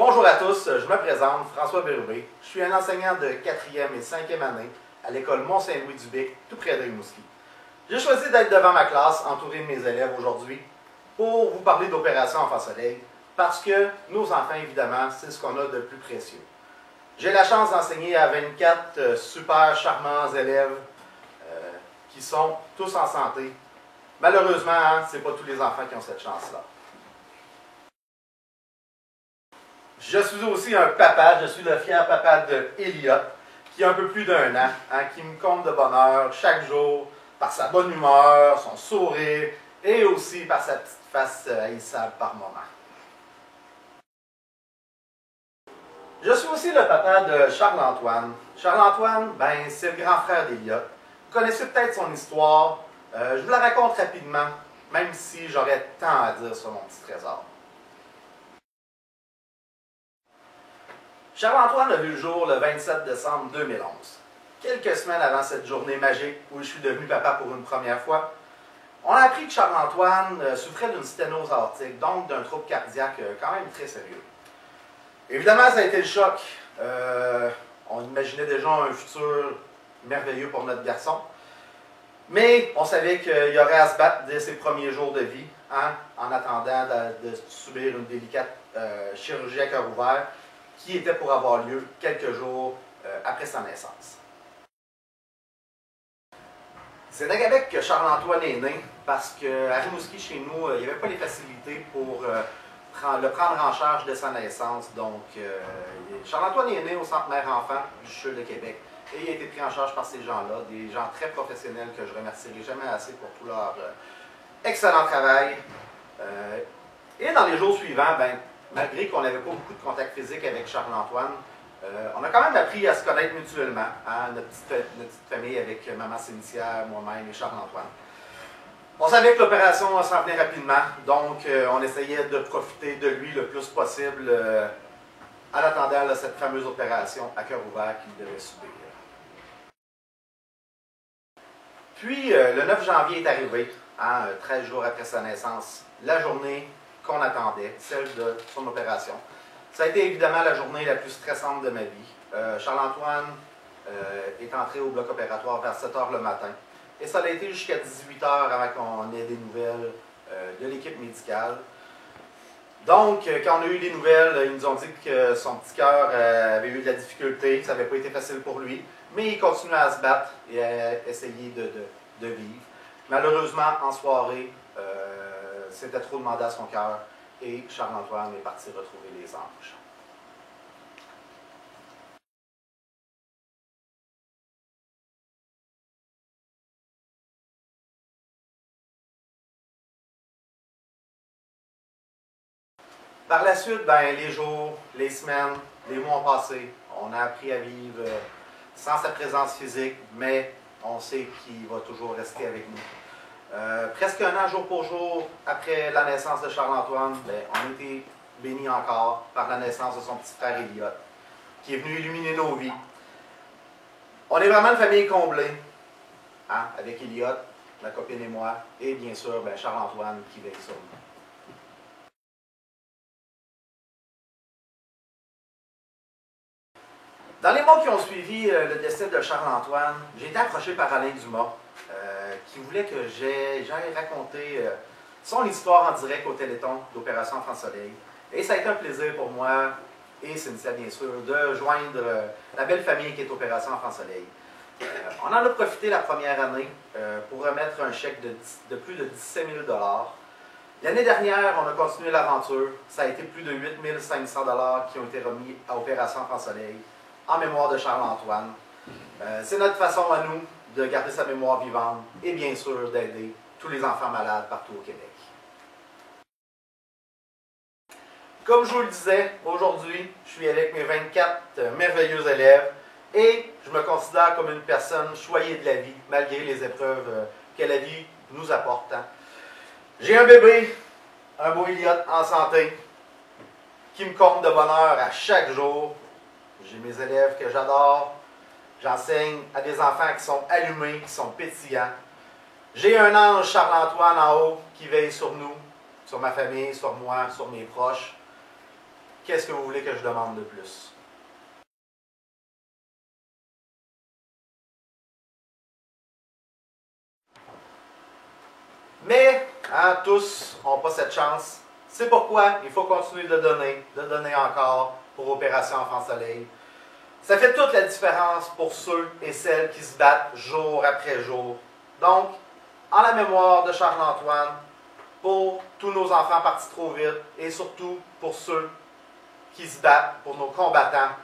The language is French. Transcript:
Bonjour à tous, je me présente, François Bérubé. Je suis un enseignant de 4e et 5e année à l'école Mont-Saint-Louis-du-Bec, tout près de Rimouski. J'ai choisi d'être devant ma classe, entouré de mes élèves aujourd'hui, pour vous parler d'Opération Enfant Soleil, parce que nos enfants, évidemment, c'est ce qu'on a de plus précieux. J'ai la chance d'enseigner à 24 super charmants élèves qui sont tous en santé. Malheureusement, ce n'est pas tous les enfants qui ont cette chance-là. Je suis aussi un papa, je suis le fier papa de Elliot, qui a un peu plus d'1 an, qui me comble de bonheur chaque jour par sa bonne humeur, son sourire et aussi par sa petite face haïssable par moments. Je suis aussi le papa de Charles-Antoine. Charles-Antoine, c'est le grand frère d'Elliot. Vous connaissez peut-être son histoire. Je vous la raconte rapidement, même si j'aurais tant à dire sur mon petit trésor. Charles-Antoine a vu le jour le 27 décembre 2011. Quelques semaines avant cette journée magique où je suis devenu papa pour une première fois, on a appris que Charles-Antoine souffrait d'une sténose aortique, donc d'un trouble cardiaque quand même très sérieux. Évidemment, ça a été le choc. On imaginait déjà un futur merveilleux pour notre garçon. Mais on savait qu'il y aurait à se battre dès ses premiers jours de vie, en attendant de subir une délicate chirurgie à cœur ouvert qui était pour avoir lieu quelques jours après sa naissance. C'est à Québec que Charles-Antoine est né parce qu'à Rimouski, chez nous, il n'y avait pas les facilités pour le prendre en charge de sa naissance. Donc, Charles-Antoine est né au Centre Mère Enfant du CHU de Québec et il a été pris en charge par ces gens-là, des gens très professionnels que je ne remercierai jamais assez pour tout leur excellent travail. Et dans les jours suivants, malgré qu'on n'avait pas beaucoup de contact physique avec Charles-Antoine, on a quand même appris à se connaître mutuellement, notre petite famille avec maman Cynthia, moi-même et Charles-Antoine. On savait que l'opération s'en venait rapidement, donc on essayait de profiter de lui le plus possible en attendant cette fameuse opération à cœur ouvert qu'il devait subir. Puis, le 9 janvier est arrivé, 13 jours après sa naissance, la journée qu'on attendait, celle de son opération. Ça a été évidemment la journée la plus stressante de ma vie. Charles-Antoine est entré au bloc opératoire vers 7 h le matin. Et ça a été jusqu'à 18 h avant qu'on ait des nouvelles de l'équipe médicale. Donc, quand on a eu des nouvelles, ils nous ont dit que son petit cœur avait eu de la difficulté, que ça n'avait pas été facile pour lui, mais il continuait à se battre et à essayer de vivre. Malheureusement, en soirée, c'était trop demandé à son cœur et Charles-Antoine est parti retrouver les anges. Par la suite, les jours, les semaines, les mois ont passé. On a appris à vivre sans sa présence physique, mais on sait qu'il va toujours rester avec nous. Presque 1 an, jour pour jour, après la naissance de Charles-Antoine, on a été bénis encore par la naissance de son petit frère Elliot, qui est venu illuminer nos vies. On est vraiment une famille comblée, avec Elliot, ma copine et moi, et bien sûr, Charles-Antoine qui veille sur nous. Dans les mois qui ont suivi le décès de Charles-Antoine, j'ai été approché par Alain Dumas, qui voulait que j'aille raconter son histoire en direct au Téléthon d'Opération Enfant Soleil. Et ça a été un plaisir pour moi, et Cynthia bien sûr, de joindre la belle famille qui est Opération Enfant Soleil. On en a profité la première année pour remettre un chèque de plus de 17 000 $. L'année dernière, on a continué l'aventure. Ça a été plus de 8 500 $ qui ont été remis à Opération Enfant Soleil en mémoire de Charles-Antoine. C'est notre façon à nous de garder sa mémoire vivante et bien sûr d'aider tous les enfants malades partout au Québec. Comme je vous le disais, aujourd'hui, je suis avec mes 24 merveilleux élèves et je me considère comme une personne choyée de la vie, malgré les épreuves que la vie nous apporte. J'ai un bébé, un beau Elliot en santé, qui me comble de bonheur à chaque jour. J'ai mes élèves que j'adore. J'enseigne à des enfants qui sont allumés, qui sont pétillants. J'ai un ange, Charles-Antoine, en haut, qui veille sur nous, sur ma famille, sur moi, sur mes proches, qu'est-ce que vous voulez que je demande de plus? Mais, hein, tous n'ont pas cette chance. C'est pourquoi il faut continuer de donner encore pour Opération Enfant Soleil. Ça fait toute la différence pour ceux et celles qui se battent jour après jour. Donc, en la mémoire de Charles-Antoine, pour tous nos enfants partis trop vite et surtout pour ceux qui se battent, pour nos combattants.